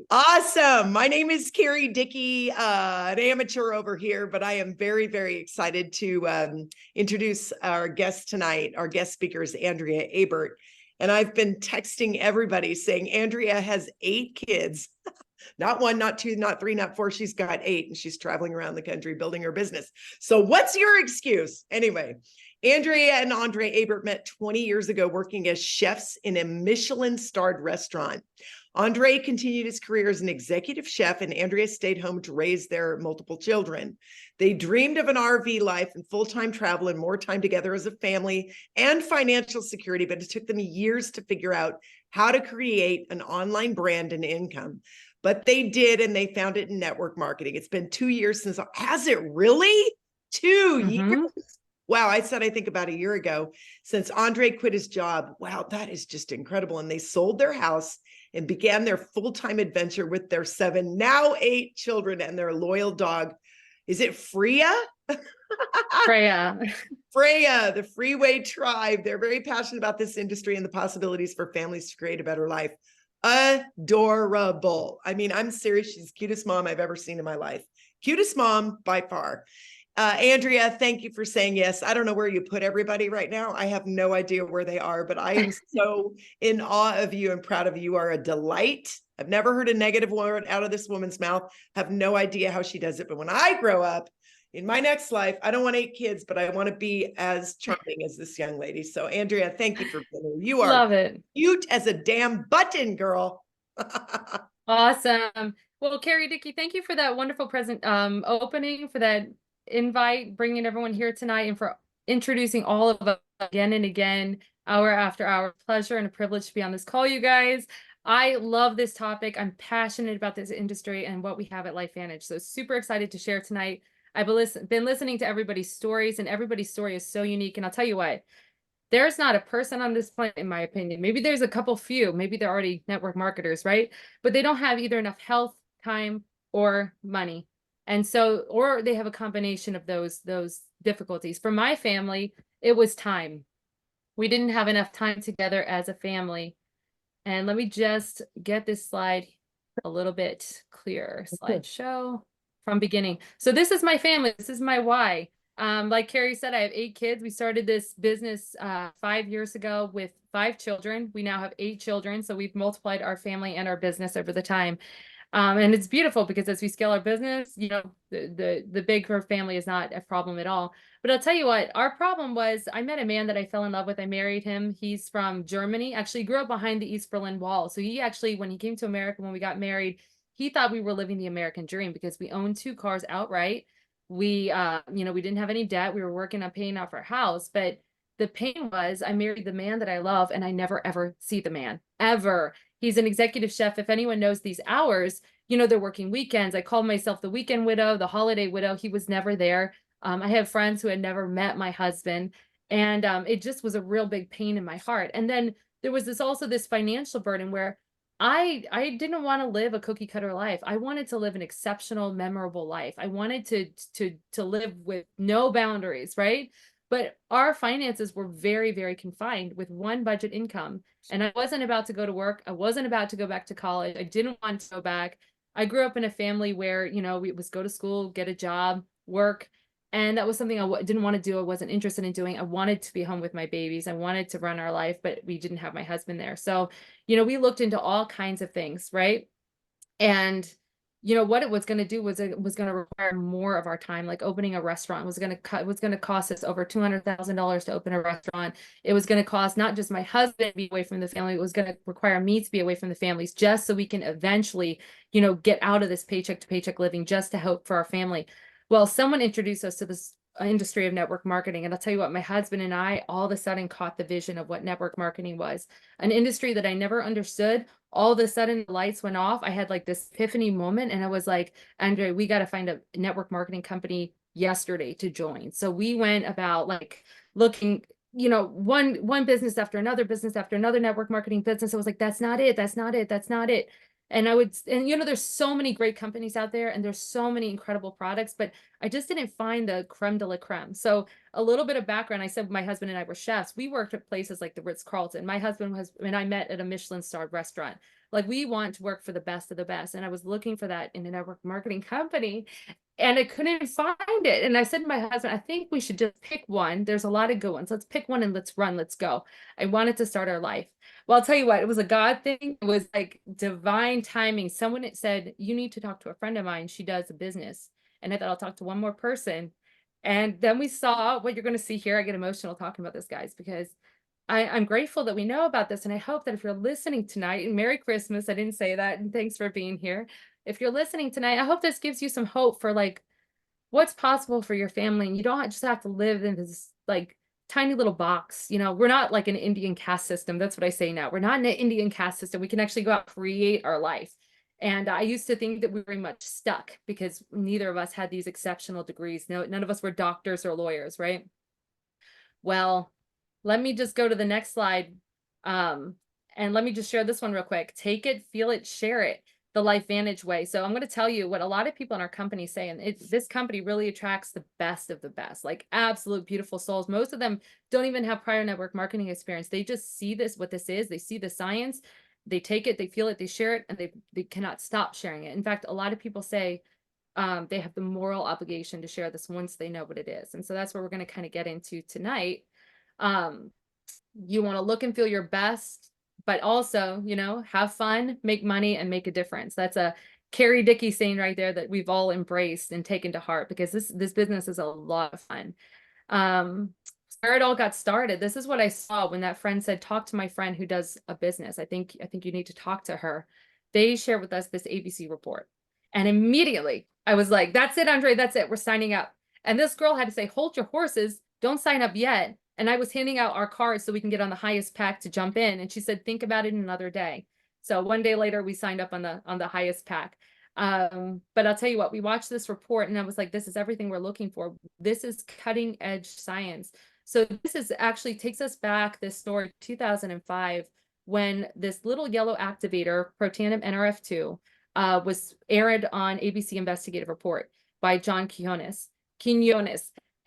Awesome. My name is Carrie Dickey, an amateur over here, but I am very, very excited to introduce our guest tonight. Our guest speaker is Andrea Ebert. And I've been texting everybody saying Andrea has 8 kids, not 1, not 2, not 3, not 4. She's got 8, and she's traveling around the country building her business. So what's your excuse? Anyway, Andrea and Andre Ebert met 20 years ago working as chefs in a Michelin-starred restaurant. Andre continued his career as an executive chef, and Andrea stayed home to raise their multiple children. They dreamed of an RV life and full-time travel and more time together as a family and financial security, but it took them years to figure out how to create an online brand and income. But they did, and they found it in network marketing. It's been 2 years since, has it really? 2 years? Wow, I said, I think about a year ago since Andre quit his job. Wow, that is just incredible. And they sold their house and began their full-time adventure with their 7, now 8 children and their loyal dog. Is it Freya? Freya. Freya, the FreeWayTribe. They're very passionate about this industry and the possibilities for families to create a better life. Adorable. I mean, I'm serious. She's the cutest mom I've ever seen in my life. Cutest mom by far. Andrea, thank you for saying yes. I don't know where you put everybody right now. I have no idea where they are, but I am so in awe of you and proud of you. You are a delight. I've never heard a negative word out of this woman's mouth. Have no idea how she does it. But when I grow up in my next life, I don't want 8 kids, but I want to be as charming as this young lady. So Andrea, thank you for being here. You are Love it. Cute as a damn button, girl. Awesome. Well, Carrie Dickey, thank you for that wonderful opening, for that invite, bringing everyone here tonight, and for introducing all of us again and again, hour after hour. Pleasure and a privilege to be on this call, you guys. I love this topic. I'm passionate about this industry and what we have at LifeVantage. So super excited to share tonight. I've been listening to everybody's stories, and everybody's story is so unique. And I'll tell you what, there's not a person on this planet, in my opinion, maybe there's a couple few, maybe they're already network marketers, right? But they don't have either enough health, time, or money. And so, or they have a combination of those difficulties. For my family, it was time. We didn't have enough time together as a family. And let me just get this slide a little bit clearer. Slideshow from beginning. So this is my family. This is my why. Like Carrie said, I have 8 kids. We started this business 5 years ago with 5 children. We now have 8 children. So we've multiplied our family and our business over the time. And it's beautiful because as we scale our business, you know, the bigger family is not a problem at all. But I'll tell you what, our problem was, I met a man that I fell in love with. I married him. He's from Germany, actually grew up behind the East Berlin Wall. So he actually, when he came to America, when we got married, he thought we were living the American dream because we owned 2 cars outright. We, you know, we didn't have any debt. We were working on paying off our house. But the pain was, I married the man that I love, and I never, ever see the man, ever. He's an executive chef. If anyone knows these hours, you know, they're working weekends. I called myself the weekend widow, the holiday widow. He was never there. I have friends who had never met my husband, and it just was a real big pain in my heart. And then there was this financial burden where I didn't want to live a cookie cutter life. I wanted to live an exceptional, memorable life. I wanted to live with no boundaries, right? But our finances were very, very confined with one budget income. And I wasn't about to go to work. I wasn't about to go back to college. I didn't want to go back. I grew up in a family where, you know, we was go to school, get a job, work. And that was something I didn't want to do. I wasn't interested in doing. I wanted to be home with my babies. I wanted to run our life, but we didn't have my husband there. So, you know, we looked into all kinds of things, right? And you know what it was going to do was it was going to require more of our time. Like opening a restaurant was going to cost us over $200,000 to open a restaurant. It was going to cost not just my husband to be away from the family, it was going to require me to be away from the families, just so we can eventually, you know, get out of this paycheck to paycheck living, just to hope for our family. Well, someone introduced us to this industry of network marketing. And I'll tell you what, my husband and I all of a sudden caught the vision of what network marketing was, an industry that I never understood. All of a sudden the lights went off. I had like this epiphany moment, and I was like, Andre, we got to find a network marketing company yesterday to join. So we went about like looking, you know, one business after another network marketing business. I was like, that's not it. That's not it. That's not it. And you know, there's so many great companies out there and there's so many incredible products, but I just didn't find the creme de la creme. So a little bit of background, I said my husband and I were chefs. We worked at places like the Ritz-Carlton. My husband and I met at a Michelin-starred restaurant. Like, we want to work for the best of the best. And I was looking for that in a network marketing company, and I couldn't find it. And I said to my husband, I think we should just pick one. There's a lot of good ones. Let's pick one and let's run. Let's go. I wanted to start our life. Well, I'll tell you what, it was a God thing. It was like divine timing. Someone had said, you need to talk to a friend of mine. She does a business. And I thought, I'll talk to one more person. And then we saw what you're going to see here. I get emotional talking about this, guys, because I'm grateful that we know about this. And I hope that if you're listening tonight, and Merry Christmas, I didn't say that, and thanks for being here. If you're listening tonight, I hope this gives you some hope for like what's possible for your family. And you don't just have to live in this like tiny little box. You know, we're not like an Indian caste system. That's what I say now. We're not an Indian caste system. We can actually go out and create our life. And I used to think that we were very much stuck because neither of us had these exceptional degrees. No, none of us were doctors or lawyers, right? Well, let me just go to the next slide. And let me just share this one real quick. Take it, feel it, share it, the LifeVantage way. So I'm going to tell you what a lot of people in our company say, and this company really attracts the best of the best, like absolute beautiful souls. Most of them don't even have prior network marketing experience. They just see this, what this is. They see the science, they take it, they feel it, they share it, and they cannot stop sharing it. In fact, a lot of people say they have the moral obligation to share this once they know what it is. And so that's what we're going to kind of get into tonight. You want to look and feel your best, but also, you know, have fun, make money, and make a difference. That's a Carrie Dickey saying right there that we've all embraced and taken to heart, because this business is a lot of fun. Where it all got started, this is what I saw when that friend said, talk to my friend who does a business. I think you need to talk to her. They shared with us this ABC report. And immediately I was like, that's it, Andre, that's it. We're signing up. And this girl had to say, hold your horses, don't sign up yet. And I was handing out our cards so we can get on the highest pack to jump in. And she said, think about it another day. So one day later, we signed up on the highest pack. But I'll tell you what, we watched this report and I was like, this is everything we're looking for. This is cutting edge science. So this is actually takes us back, this story, 2005, when this little yellow activator, protandim NRF2, was aired on ABC Investigative Report by John Quinones.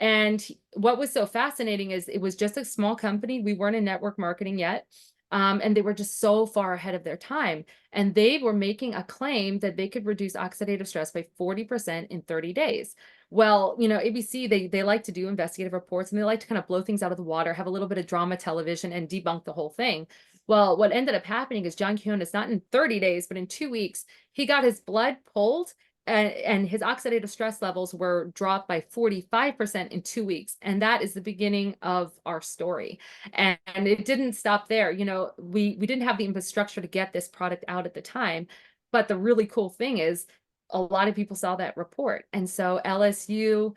And what was so fascinating is it was just a small company. We weren't in network marketing yet. And they were just so far ahead of their time. And they were making a claim that they could reduce oxidative stress by 40% in 30 days. Well, you know, ABC, they like to do investigative reports, and they like to kind of blow things out of the water, have a little bit of drama television, and debunk the whole thing. Well, what ended up happening is John Quinones, not in 30 days, but in 2 weeks, he got his blood pulled, and his oxidative stress levels were dropped by 45% in 2 weeks. And that is the beginning of our story. And it didn't stop there. You know, we didn't have the infrastructure to get this product out at the time. But the really cool thing is a lot of people saw that report. And so LSU,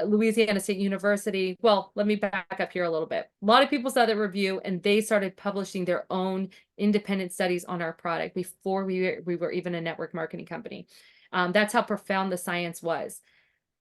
Louisiana State University. Well, let me back up here a little bit. A lot of people saw the review and they started publishing their own independent studies on our product before we were even a network marketing company. That's how profound the science was.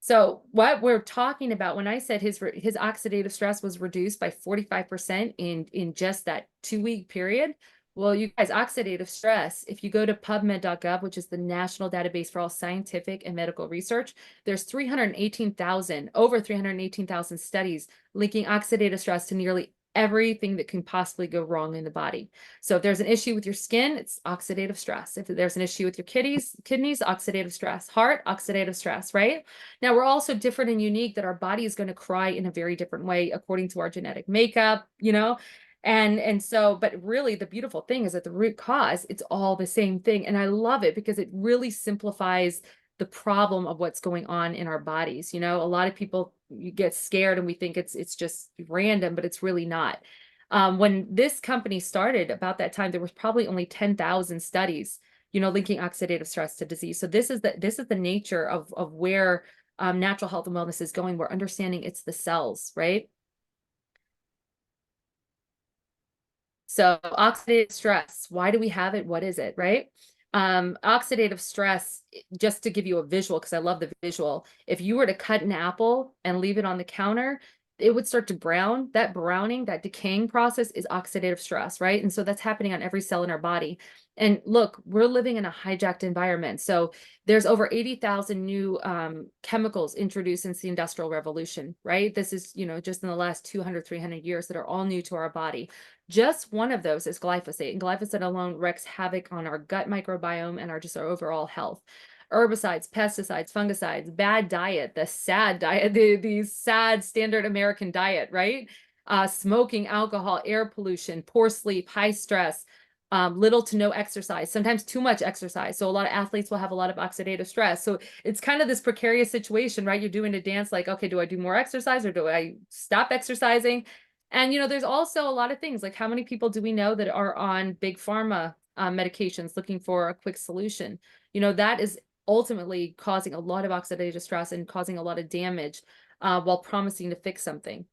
So what we're talking about when I said his oxidative stress was reduced by 45% in just that 2-week period. Well, you guys, oxidative stress, if you go to PubMed.gov, which is the national database for all scientific and medical research, there's over 318,000 studies linking oxidative stress to nearly everything that can possibly go wrong in the body. So if there's an issue with your skin, it's oxidative stress. If there's an issue with your kidneys, oxidative stress. Heart, oxidative stress, right? Now, we're also different and unique, that our body is going to cry in a very different way according to our genetic makeup, you know? And so, but really the beautiful thing is that the root cause, it's all the same thing. And I love it because it really simplifies the problem of what's going on in our bodies. You know, a lot of people, you get scared and we think it's just random, but it's really not. When this company started about that time, there was probably only 10,000 studies, you know, linking oxidative stress to disease. So this is the nature of where natural health and wellness is going. We're understanding it's the cells, right? So oxidative stress, why do we have it? What is it, right? Oxidative stress, just to give you a visual, because I love the visual. If you were to cut an apple and leave it on the counter, it would start to brown. That browning, that decaying process is oxidative stress, right? And so that's happening on every cell in our body. And look, we're living in a hijacked environment. So there's over 80,000 new chemicals introduced since the Industrial Revolution, right? This is, you know, just in the last 200, 300 years that are all new to our body. Just one of those is glyphosate, and glyphosate alone wreaks havoc on our gut microbiome and our overall health. Herbicides, pesticides, fungicides, bad diet, the sad diet, the sad standard American diet, right? Smoking, alcohol, air pollution, poor sleep, high stress, little to no exercise, sometimes too much exercise. So a lot of athletes will have a lot of oxidative stress. So it's kind of this precarious situation, right? You're doing a dance like, okay, do I do more exercise or do I stop exercising? And, there's also a lot of things like how many people do we know that are on big pharma medications looking for a quick solution? That is ultimately causing a lot of oxidative stress and causing a lot of damage while promising to fix something.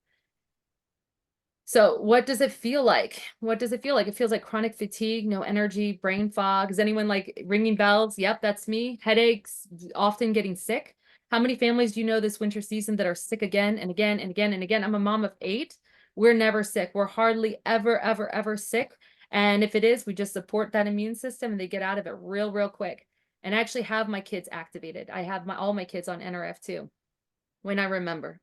So what does it feel like? What does it feel like? It feels like chronic fatigue, no energy, brain fog. Is anyone like ringing bells? Yep, that's me. Headaches, often getting sick. How many families do you know this winter season that are sick again and again and again and again? I'm a mom of 8. We're never sick. We're hardly ever, ever, ever sick. And if it is, we just support that immune system and they get out of it real, real quick. And I actually have my kids activated. I have all my kids on NRF2 when I remember.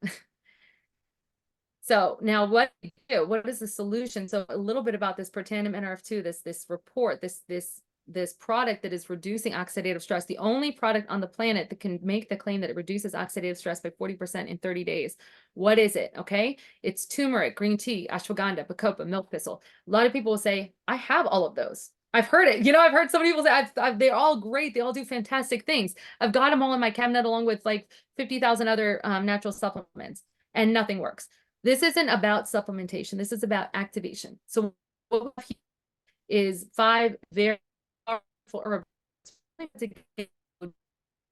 So now what do we do? What is the solution? So a little bit about this Protandim NRF2, this report, this product that is reducing oxidative stress, the only product on the planet that can make the claim that it reduces oxidative stress by 40% in 30 days. What is it? Okay. It's turmeric, green tea, ashwagandha, bacopa, milk thistle. A lot of people will say, I have all of those. I've heard it. I've heard some people say they're all great. They all do fantastic things. I've got them all in my cabinet along with like 50,000 other natural supplements and nothing works. This isn't about supplementation. This is about activation. So what we have here is 5 very powerful herbs.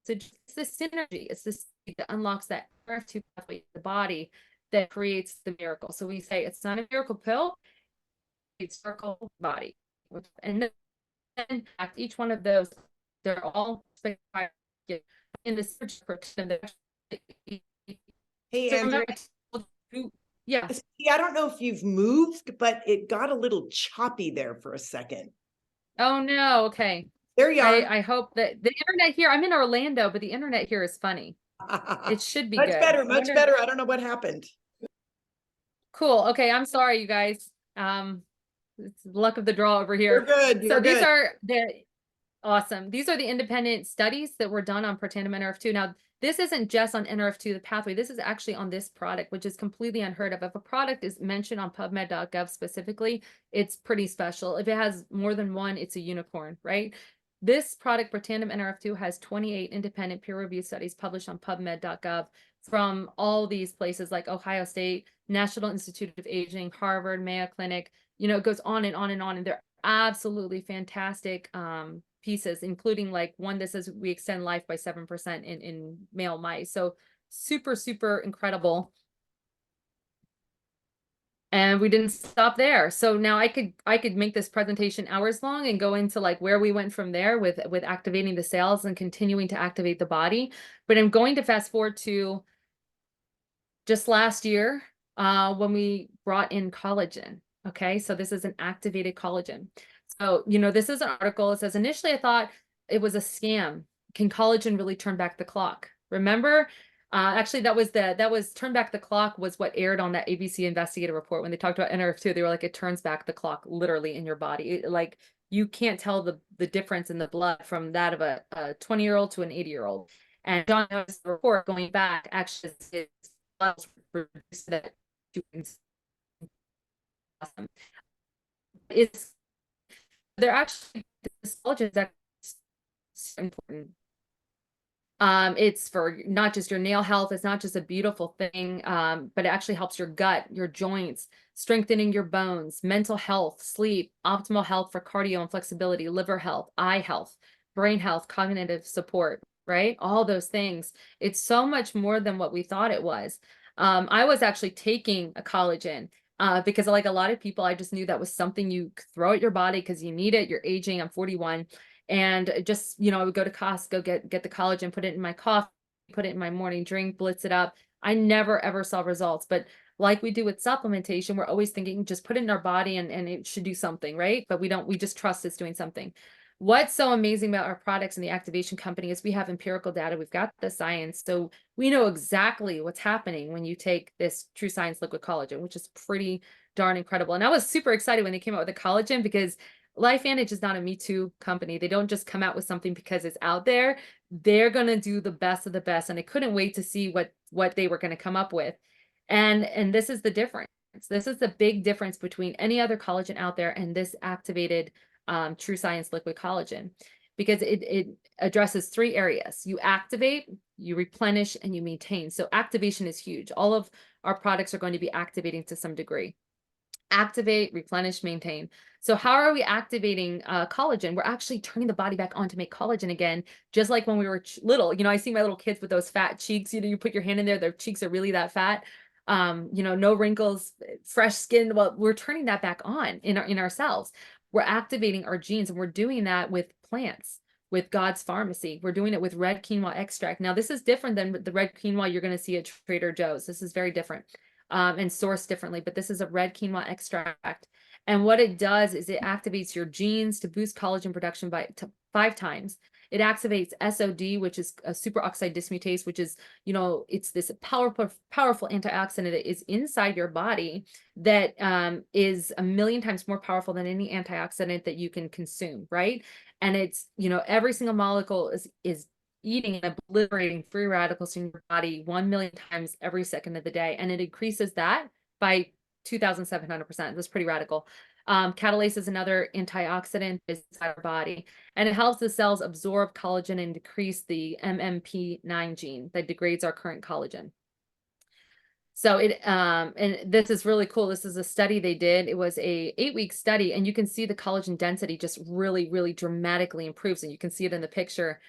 It's this synergy. It's this that unlocks that NRF2 pathway in the body that creates the miracle. So we say it's not a miracle pill, it's a miracle body. And in fact, each one of those, they're all in the search for Hey, so Andrea. Yeah. See, I don't know if you've moved, but it got a little choppy there for a second. Oh no. Okay. There you are. I hope that the internet here, I'm in Orlando, but the internet here is funny. It should be much good. better, much better. I don't know what happened. Cool. Okay. I'm sorry, you guys. It's the luck of the draw over here. You're good. So these are awesome. These are the independent studies that were done on Protandim NRF2. Now, this isn't just on NRF2, the pathway. This is actually on this product, which is completely unheard of. If a product is mentioned on PubMed.gov specifically, it's pretty special. If it has more than one, it's a unicorn, right? This product, Protandim NRF2, has 28 independent peer-reviewed studies published on PubMed.gov from all these places like Ohio State, National Institute of Aging, Harvard, Mayo Clinic. It goes on and on and on, and they're absolutely fantastic pieces, including like one that says we extend life by 7% in male mice. So super, super incredible. And we didn't stop there. So now I could make this presentation hours long and go into like where we went from there with activating the cells and continuing to activate the body. But I'm going to fast forward to just last year when we brought in collagen. Okay, so this is an activated collagen. So, this is an article. It says, initially I thought it was a scam. Can collagen really turn back the clock? Remember, actually that was Turn Back the Clock was what aired on that ABC Investigative report. When they talked about NRF2, they were like, it turns back the clock literally in your body. Like you can't tell the difference in the blood from that of a 20-year-old to an 80-year-old. And John Jones' report going back actually is that awesome. They're actually this collagen is actually important. It's for not just your nail health. It's not just a beautiful thing, but it actually helps your gut, your joints, strengthening your bones, mental health, sleep, optimal health for cardio and flexibility, liver health, eye health, brain health, cognitive support, right? All those things. It's so much more than what we thought it was. I was actually taking a collagen because like a lot of people, I just knew that was something you throw at your body because you need it. You're aging. I'm 41. And just, I would go to Costco, get the collagen, put it in my coffee, put it in my morning drink, blitz it up. I never, ever saw results. But like we do with supplementation, we're always thinking just put it in our body and it should do something, right? But we just trust it's doing something. What's so amazing about our products and the activation company is we have empirical data. We've got the science. So we know exactly what's happening when you take this True Science liquid collagen, which is pretty darn incredible. And I was super excited when they came out with the collagen, because LifeVantage is not a Me Too company. They don't just come out with something because it's out there. They're going to do the best of the best. And I couldn't wait to see what they were going to come up with. And this is the difference. This is the big difference between any other collagen out there and this activated True Science liquid collagen, because it addresses 3 areas. You activate, you replenish, and you maintain. So activation is huge. All of our products are going to be activating to some degree. Activate, replenish, maintain. So how are we activating collagen? We're actually turning the body back on to make collagen again, just like when we were little. You know, I see my little kids with those fat cheeks. You know, you put your hand in there, their cheeks are really that fat. You know, no wrinkles, fresh skin. Well, we're turning that back on in ourselves. We're activating our genes, and we're doing that with plants, with God's pharmacy. We're doing it with red quinoa extract. Now, this is different than the red quinoa you're going to see at Trader Joe's. This is very different. And sourced differently, but this is a red quinoa extract. And what it does is it activates your genes to boost collagen production by 5 times. It activates SOD, which is a superoxide dismutase, which is, you know, it's this powerful antioxidant that is inside your body that is 1,000,000 times more powerful than any antioxidant that you can consume, right? And it's, you know, every single molecule is eating and obliterating free radicals in your body 1,000,000 times every second of the day. And it increases that by 2,700%. That's pretty radical. Catalase is another antioxidant inside our body, and it helps the cells absorb collagen and decrease the MMP9 gene that degrades our current collagen. So and this is really cool. This is a study they did. It was a 8-week study, and you can see the collagen density just really, really dramatically improves. And you can see it in the picture.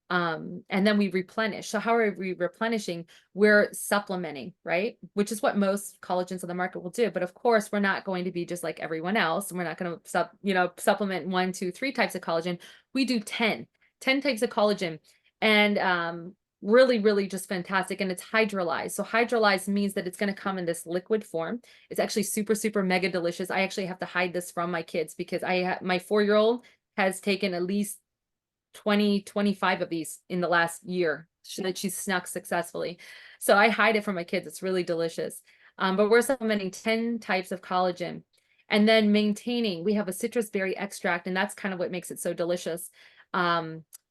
And then we replenish. So how are we replenishing? We're supplementing, right? Which is what most collagens on the market will do. But of course, we're not going to be just like everyone else. We're not going to supplement 1, 2, 3 types of collagen. We do 10 types of collagen, and really, really just fantastic. And it's hydrolyzed. So hydrolyzed means that it's going to come in this liquid form. It's actually super, super mega delicious. I actually have to hide this from my kids because my 4-year-old has taken at least 25 of these in the last year that she's snuck successfully. So I hide it from my kids. It's really delicious. But we're supplementing 10 types of collagen, and then maintaining. We have a citrus berry extract, and that's kind of what makes it so delicious.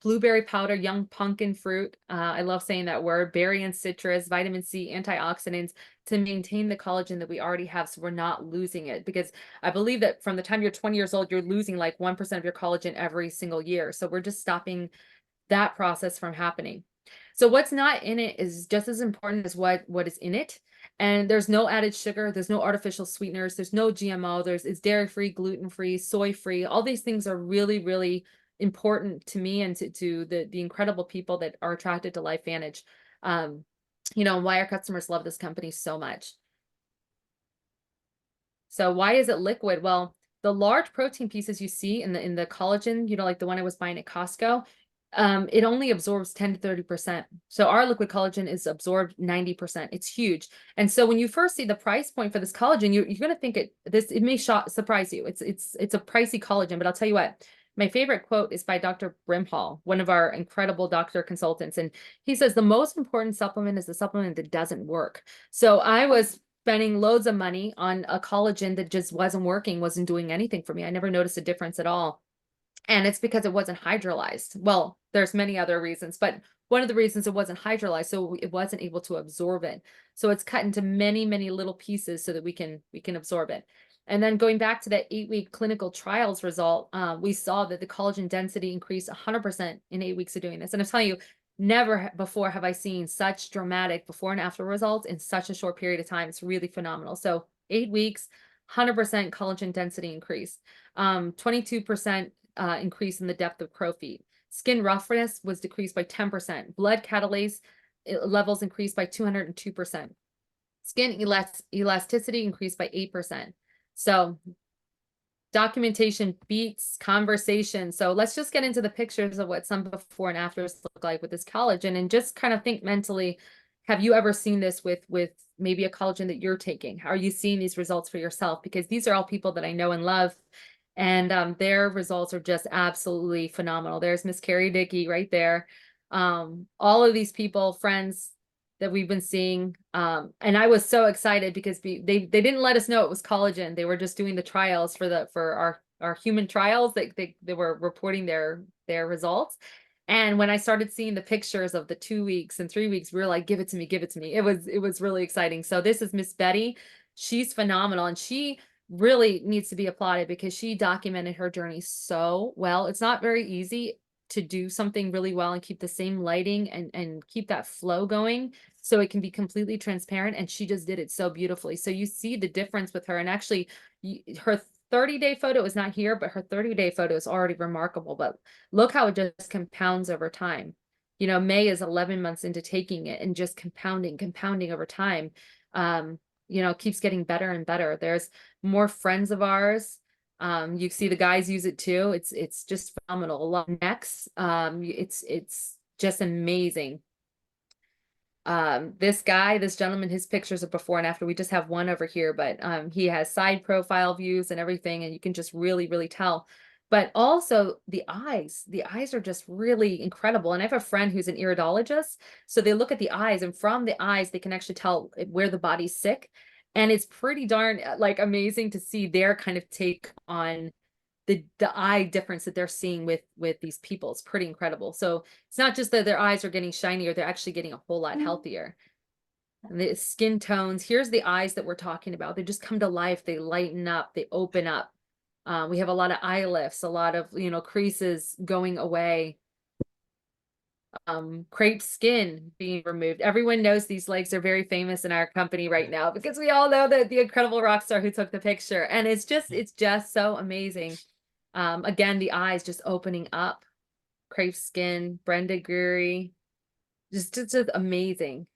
Blueberry powder, young pumpkin fruit. I love saying that word. Berry and citrus, vitamin C, antioxidants to maintain the collagen that we already have, so we're not losing it. Because I believe that from the time you're 20 years old, you're losing like 1% of your collagen every single year. So we're just stopping that process from happening. So what's not in it is just as important as what is in it. And there's no added sugar, there's no artificial sweeteners, there's no GMO, it's dairy-free, gluten-free, soy-free. All these things are really, really important to me and to the incredible people that are attracted to LifeVantage. You know, why our customers love this company so much. So why is it liquid? Well, the large protein pieces you see in the collagen, you know, like the one I was buying at Costco, it only absorbs 10 to 30%. So our liquid collagen is absorbed 90%. It's huge. And so when you first see the price point for this collagen, you're going to think it may surprise you. It's a pricey collagen, but I'll tell you what. My favorite quote is by Dr. Brimhall, one of our incredible doctor consultants. And he says, the most important supplement is the supplement that doesn't work. So I was spending loads of money on a collagen that just wasn't working, wasn't doing anything for me. I never noticed a difference at all. And it's because it wasn't hydrolyzed. Well, there's many other reasons, but one of the reasons it wasn't hydrolyzed, so it wasn't able to absorb it. So it's cut into many, many little pieces so that we can absorb it. And then going back to that 8-week clinical trials result, we saw that the collagen density increased 100% in 8 weeks of doing this. And I'm telling you, never before have I seen such dramatic before and after results in such a short period of time. It's really phenomenal. So 8 weeks, 100% collagen density increase, 22% increase in the depth of crow's feet. Skin roughness was decreased by 10%. Blood catalase levels increased by 202%. Skin elasticity increased by 8%. So documentation beats conversation. So let's just get into the pictures of what some before and afters look like with this collagen, and just kind of think mentally, have you ever seen this with maybe a collagen that you're taking? How are you seeing these results for yourself? Because these are all people that I know and love, and their results are just absolutely phenomenal. There's Miss Carrie Dickey right there. All of these people, friends, that we've been seeing. And I was so excited because they didn't let us know it was collagen. They were just doing the trials for our human trials. They were reporting their results. And when I started seeing the pictures of the 2 weeks and 3 weeks, we were like, give it to me, give it to me. It was really exciting. So this is Miss Betty. She's phenomenal, and she really needs to be applauded because she documented her journey so well. It's not very easy to do something really well and keep the same lighting and keep that flow going so it can be completely transparent. And she just did it so beautifully. So you see the difference with her. And actually, her 30-day photo is not here, but her 30-day photo is already remarkable. But look how it just compounds over time. You know, May is 11 months into taking it and just compounding over time. You know, keeps getting better and better. There's more friends of ours. You see the guys use it too. It's just phenomenal. A lot of necks. It's just amazing. This gentleman, his pictures are before and after. We just have one over here, but he has side profile views and everything, and you can just really tell. But also the eyes are just really incredible. And I have a friend who's an iridologist, so they look at the eyes, and from the eyes they can actually tell where the body's sick. And it's pretty darn like amazing to see their kind of take on the eye difference that they're seeing with these people. It's pretty incredible. So it's not just that their eyes are getting shinier, they're actually getting a whole lot healthier. And the skin tones, here's the eyes that we're talking about. They just come to life, they lighten up, they open up. We have a lot of eye lifts, a lot of, you know, creases going away. Crepe skin being removed. Everyone knows these legs are very famous in our company right now because we all know that the incredible rock star who took the picture. And it's just so amazing. Again, the eyes just opening up. Crepe skin, Brenda Greery, just amazing.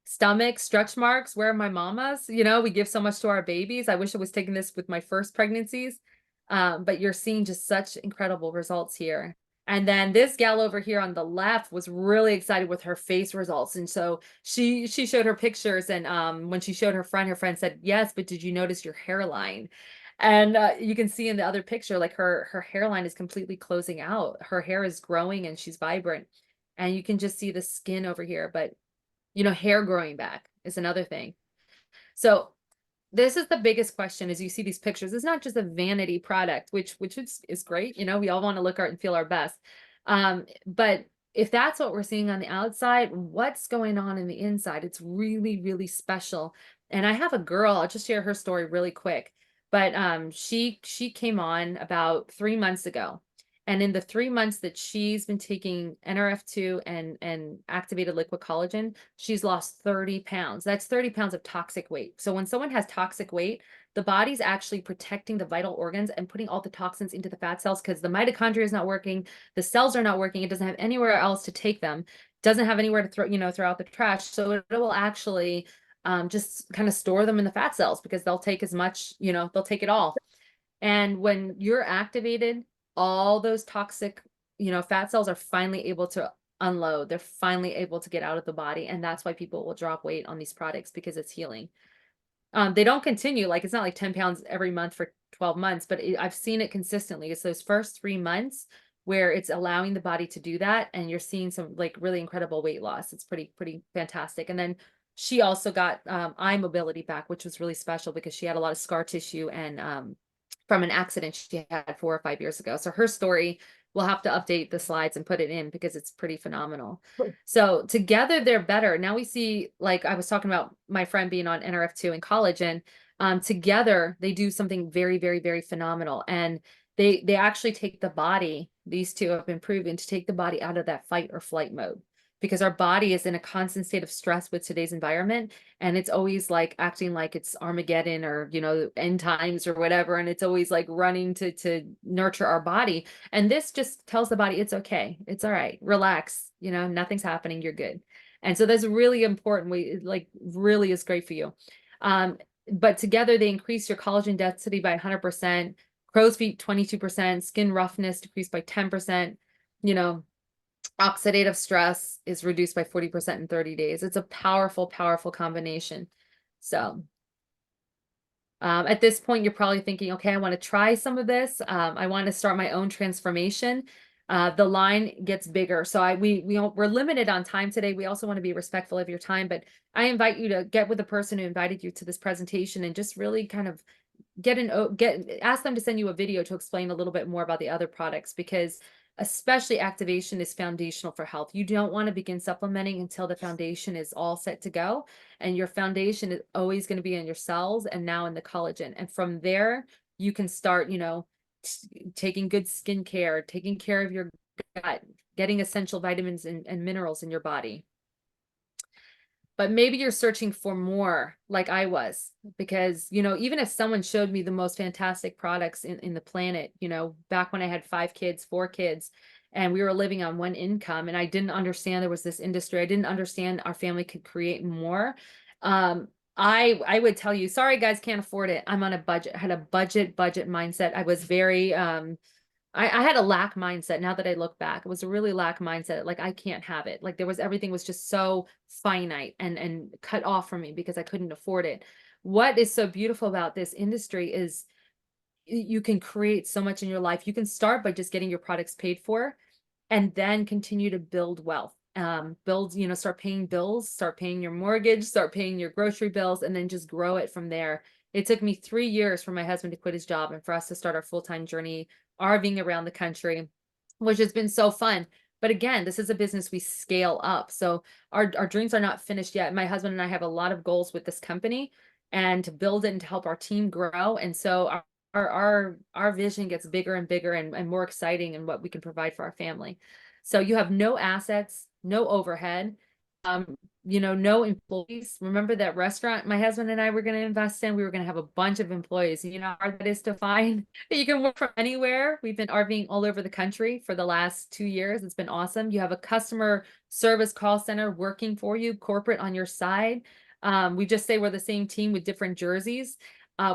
Stomach, stretch marks, where are my mamas? You know, we give so much to our babies. I wish I was taking this with my first pregnancies. But you're seeing just such incredible results here. And then this gal over here on the left was really excited with her face results. And so she showed her pictures, and when she showed her friend said, yes, but did you notice your hairline? And you can see in the other picture, like her hairline is completely closing out. Her hair is growing and she's vibrant. And you can just see the skin over here. But, you know, hair growing back is another thing. So this is the biggest question as you see these pictures. It's not just a vanity product, which is great. You know, we all want to look art and feel our best. But if that's what we're seeing on the outside, what's going on in the inside? It's really special. And I have a girl, I'll just share her story really quick. But she came on about 3 months ago. And in the 3 months that she's been taking NRF2 and activated liquid collagen, she's lost 30 pounds. That's 30 pounds of toxic weight. So when someone has toxic weight, the body's actually protecting the vital organs and putting all the toxins into the fat cells because the mitochondria is not working, the cells are not working, it doesn't have anywhere else to take them, doesn't have anywhere to throw out the trash. So it will actually just kind of store them in the fat cells because they'll take as much, you know, they'll take it all. And when you're activated, all those toxic, you know, fat cells are finally able to unload. They're finally able to get out of the body. And that's why people will drop weight on these products because it's healing. They don't continue, like it's not like 10 pounds every month for 12 months, but I've seen it consistently. It's those first 3 months where it's allowing the body to do that. And you're seeing some like really incredible weight loss. It's pretty fantastic. And then she also got eye mobility back, which was really special because she had a lot of scar tissue and from an accident she had 4 or 5 years ago. So her story, we'll have to update the slides and put it in because it's pretty phenomenal. So together they're better. Now we see, like I was talking about my friend being on NRF2 in college, and together they do something very phenomenal. And they actually take the body, these two have been proven to take the body out of that fight or flight mode, because our body is in a constant state of stress with today's environment. And it's always like acting like it's Armageddon or, you know, end times or whatever. And it's always like running to nurture our body. And this just tells the body, it's okay. It's all right. Relax. You know, nothing's happening. You're good. And so that's really important. Like really is great for you. But together they increase your collagen density by 100%, crow's feet, 22%, skin roughness decreased by 10%, you know, oxidative stress is reduced by 40% in 30 days. It's a powerful combination. So at this point, you're probably thinking, okay, I want to try some of this. I want to start my own transformation. The line gets bigger. So we're limited on time today. We also want to be respectful of your time, but I invite you to get with the person who invited you to this presentation and just really kind of ask them to send you a video to explain a little bit more about the other products, because especially activation is foundational for health. You don't want to begin supplementing until the foundation is all set to go. And your foundation is always going to be in your cells and now in the collagen. And from there, you can start, taking good skincare, taking care of your gut, getting essential vitamins and minerals in your body. But maybe you're searching for more, like I was, because, even if someone showed me the most fantastic products in the planet, back when I had 5 kids, 4 kids, and we were living on one income, and I didn't understand there was this industry. I didn't understand our family could create more. I would tell you, sorry guys, can't afford it. I'm on a budget. I had a budget mindset. I was very I had a lack mindset. Now that I look back, it was a really lack mindset. Like, I can't have it. Like, everything was just so finite and cut off from me because I couldn't afford it. What is so beautiful about this industry is you can create so much in your life. You can start by just getting your products paid for and then continue to build wealth. Start paying bills, start paying your mortgage, start paying your grocery bills, and then just grow it from there. It took me 3 years for my husband to quit his job and for us to start our full-time journey RVing around the country, which has been so fun. But again, this is a business we scale up. So our dreams are not finished yet. My husband and I have a lot of goals with this company and to build it and to help our team grow. And so our vision gets bigger and bigger and more exciting in what we can provide for our family. So you have no assets, no overhead, no employees. Remember that restaurant my husband and I were going to invest in? We were going to have a bunch of employees. You know how hard that is to find? You can work from anywhere. We've been RVing all over the country for the last 2 years. It's been awesome. You have a customer service call center working for you, corporate on your side. We just say we're the same team with different jerseys.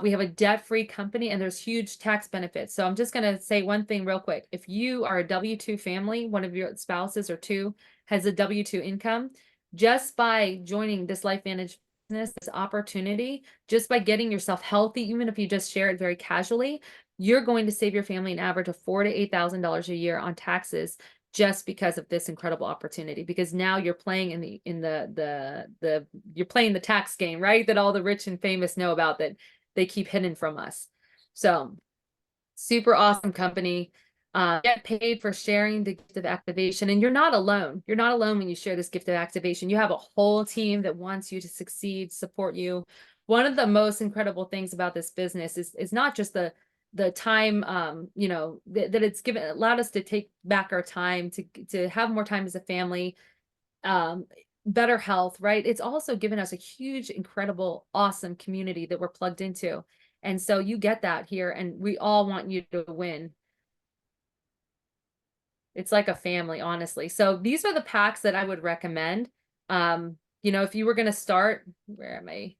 We have a debt-free company and there's huge tax benefits. So I'm just going to say one thing real quick. If you are a W-2 family, one of your spouses or two has a W-2 income, just by joining this LifeVantage business, this opportunity, just by getting yourself healthy, even if you just share it very casually, you're going to save your family an average of $4,000 to $8,000 a year on taxes just because of this incredible opportunity. Because now you're playing you're playing the tax game, right? That all the rich and famous know about that they keep hidden from us. So super awesome company. Get paid for sharing the gift of activation. And you're not alone. You're not alone when you share this gift of activation. You have a whole team that wants you to succeed, support you. One of the most incredible things about this business is not just the time, that it's allowed us to take back our time, to have more time as a family, better health, right? It's also given us a huge, incredible, awesome community that we're plugged into. And so you get that here, and we all want you to win. It's like a family, honestly. So these are the packs that I would recommend. If you were going to start, where am I?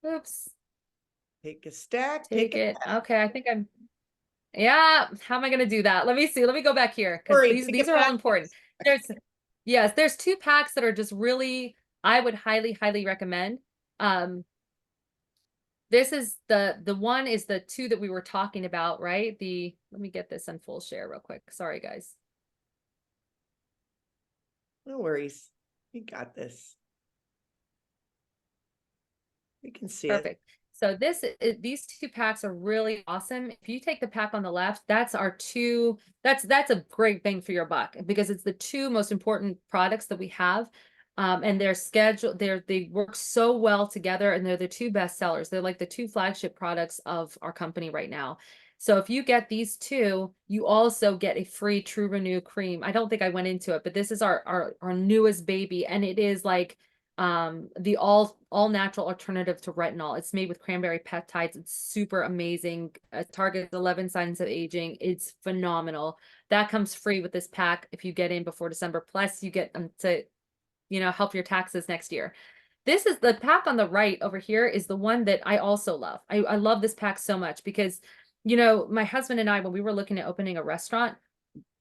Oops. Take a stack. Take it. Okay, I think yeah. How am I going to do that? Let me see. Let me go back here because these are all important. There's 2 packs that are just really, I would highly, highly recommend. This is the one is the 2 that we were talking about, right? Let me get this on full share real quick. Sorry, guys. No worries. We got this. We can see it. Perfect. So these 2 packs are really awesome. If you take the pack on the left, that's our 2, that's a great bang for your buck because it's the 2 most important products that we have. And they're scheduled, they work so well together, and they're the 2 best sellers. They're like the 2 flagship products of our company right now. So if you get these 2, you also get a free True Renew cream. I don't think I went into it, but this is our newest baby, and it is like the all natural alternative to retinol. It's made with cranberry peptides. It's super amazing. It targets 11 signs of aging. It's phenomenal. That comes free with this pack if you get in before December. Plus you get them to help your taxes next year. This is the pack on the right over here is the one that I also love. I love this pack so much because, my husband and I, when we were looking at opening a restaurant,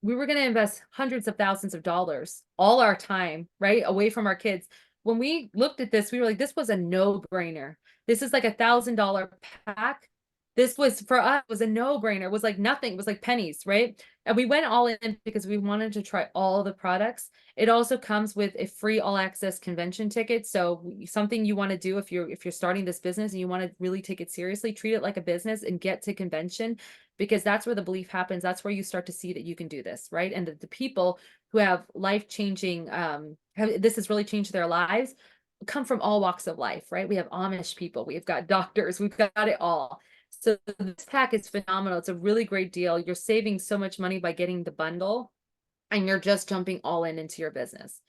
we were going to invest hundreds of thousands of dollars, all our time, right, away from our kids. When we looked at this, we were like, this was a no-brainer. This is like $1,000 pack. this was for us was a no-brainer. It was like nothing. It was like pennies, right? And we went all in because we wanted to try all the products. It also comes with a free all access convention ticket. So something you want to do if you're starting this business and you want to really take it seriously, treat it like a business and get to convention, because that's where the belief happens. That's where you start to see that you can do this, right? And the people who have life-changing, this has really changed their lives, come from all walks of life, right? We have Amish people, we've got doctors, we've got it all. So this pack is phenomenal. It's a really great deal. You're saving so much money by getting the bundle, and you're just jumping all in into your business.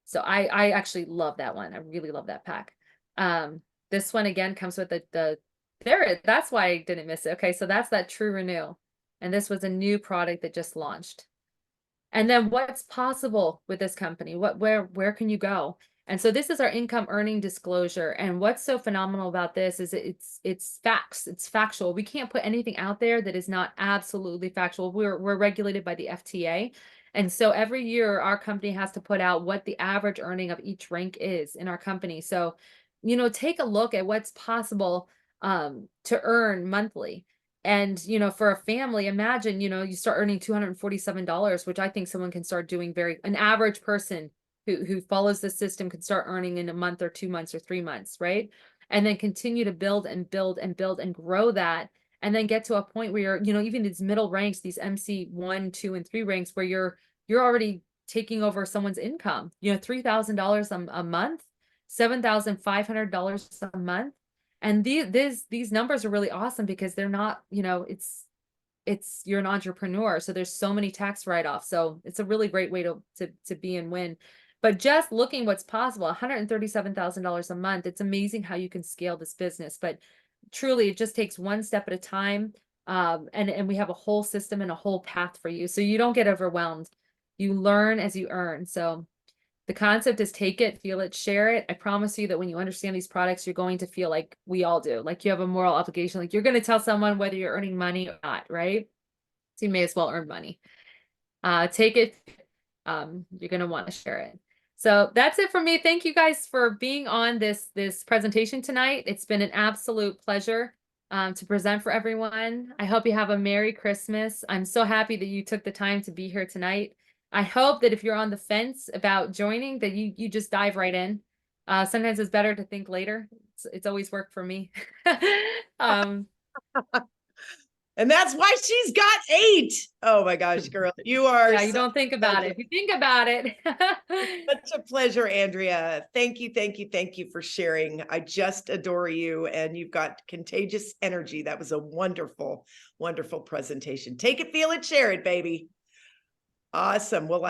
So I actually love that one. I really love that pack. This one again comes with that's why I didn't miss it. Okay, so that's that True Renew. And this was a new product that just launched. And then what's possible with this company? Where can you go? And so this is our income earning disclosure. And what's so phenomenal about this is it's facts. It's factual. We can't put anything out there that is not absolutely factual. We're regulated by the FTA. And so every year our company has to put out what the average earning of each rank is in our company. So, take a look at what's possible to earn monthly. And, for a family, imagine, you start earning $247, which I think someone can start doing an average person who follows the system can start earning in a month or 2 months or 3 months, right? And then continue to build and build and build and grow that. And then get to a point where you're, even these middle ranks, these MC 1, 2, and 3 ranks, where you're already taking over someone's income, $3,000 a month, $7,500 a month. And these numbers are really awesome because they're not, you're an entrepreneur. So there's so many tax write-offs. So it's a really great way to be and win. But just looking what's possible, $137,000 a month, it's amazing how you can scale this business. But truly, it just takes one step at a time. And we have a whole system and a whole path for you. So you don't get overwhelmed. You learn as you earn. So the concept is take it, feel it, share it. I promise you that when you understand these products, you're going to feel like we all do. Like you have a moral obligation. Like you're going to tell someone whether you're earning money or not, right? So you may as well earn money. Take it. You're going to want to share it. So that's it for me. Thank you guys for being on this presentation tonight. It's been an absolute pleasure to present for everyone. I hope you have a Merry Christmas. I'm so happy that you took the time to be here tonight. I hope that if you're on the fence about joining, that you just dive right in. Sometimes it's better to think later. It's always worked for me. And that's why she's got 8. Oh my gosh, girl, you are. Yeah, you don't think about it. If you think about it. Such a pleasure, Andrea. Thank you, thank you, thank you for sharing. I just adore you, and you've got contagious energy. That was a wonderful, wonderful presentation. Take it, feel it, share it, baby. Awesome. Well,